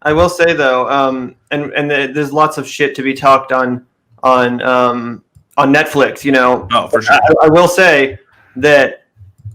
I will say though, there's lots of shit to be talked on Netflix. You know, Oh, for sure. I will say that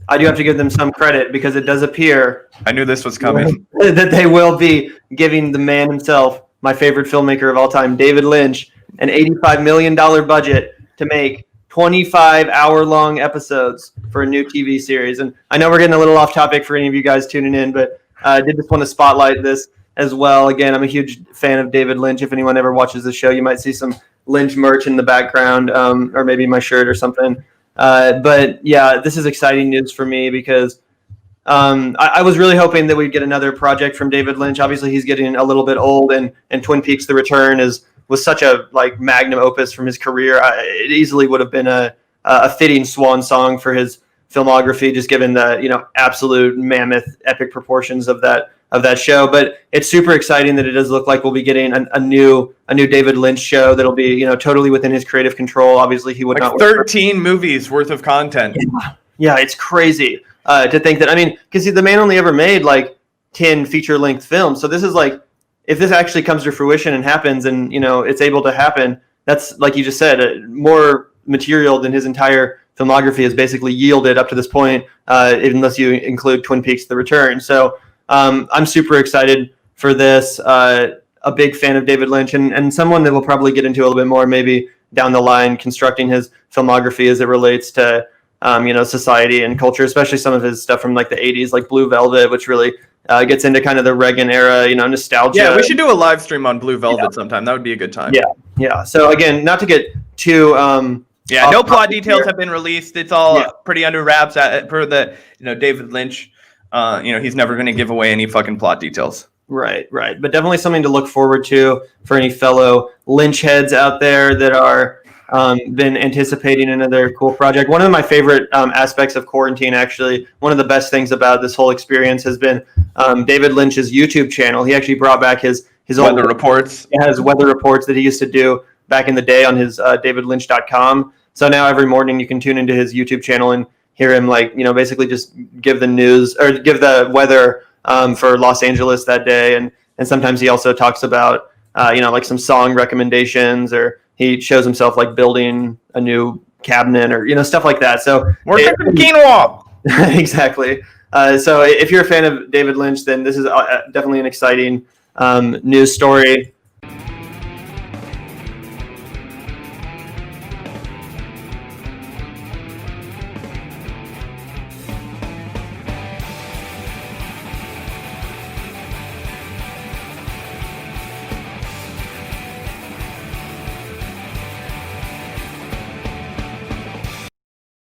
I do have to give them some credit because it does appear I knew this was coming. that they will be giving the man himself, my favorite filmmaker of all time, David Lynch, an $85 million budget to make 25-hour-long episodes for a new TV series. And I know we're getting a little off topic for any of you guys tuning in, but I did just want to spotlight this as well. Again, I'm a huge fan of David Lynch. If anyone ever watches the show, you might see some Lynch merch in the background, or maybe my shirt or something. But yeah, this is exciting news for me because I was really hoping that we'd get another project from David Lynch. Obviously, he's getting a little bit old, and Twin Peaks: The Return was such a magnum opus from his career. It easily would have been a fitting swan song for his filmography, just given the absolute mammoth epic proportions of that show. But it's super exciting that it does look like we'll be getting a new David Lynch show that'll be totally within his creative control. Obviously, he would not 13 movies worth of content. Yeah, it's crazy to think that. I mean, because the man only ever made 10 feature-length films. So this is if this actually comes to fruition and happens, and it's able to happen, that's, like you just said, more material than his entire filmography has basically yielded up to this point, unless you include Twin Peaks: The Return. So I'm super excited for this. A big fan of David Lynch, and someone that we'll probably get into a little bit more maybe down the line, constructing his filmography as it relates to society and culture, especially some of his stuff from the 80s, like Blue Velvet, which really gets into kind of the Reagan era, nostalgia. Yeah, we should do a live stream on Blue Velvet sometime. That would be a good time. Yeah. So again, not to get too no plot details have been released. It's all pretty under wraps per the David Lynch. He's never going to give away any fucking plot details. Right. But definitely something to look forward to for any fellow Lynch heads out there that are been anticipating another cool project. One of my favorite aspects of quarantine, actually, one of the best things about this whole experience has been David Lynch's YouTube channel. He actually brought back his old weather reports. He has weather reports that he used to do back in the day on his davidlynch.com. So now every morning you can tune into his YouTube channel and hear him basically just give the news or give the weather for Los Angeles that day. And sometimes he also talks about, some song recommendations, or he shows himself building a new cabinet or, stuff like that. So we're cooking quinoa. Exactly. So if you're a fan of David Lynch, then this is definitely an exciting news story.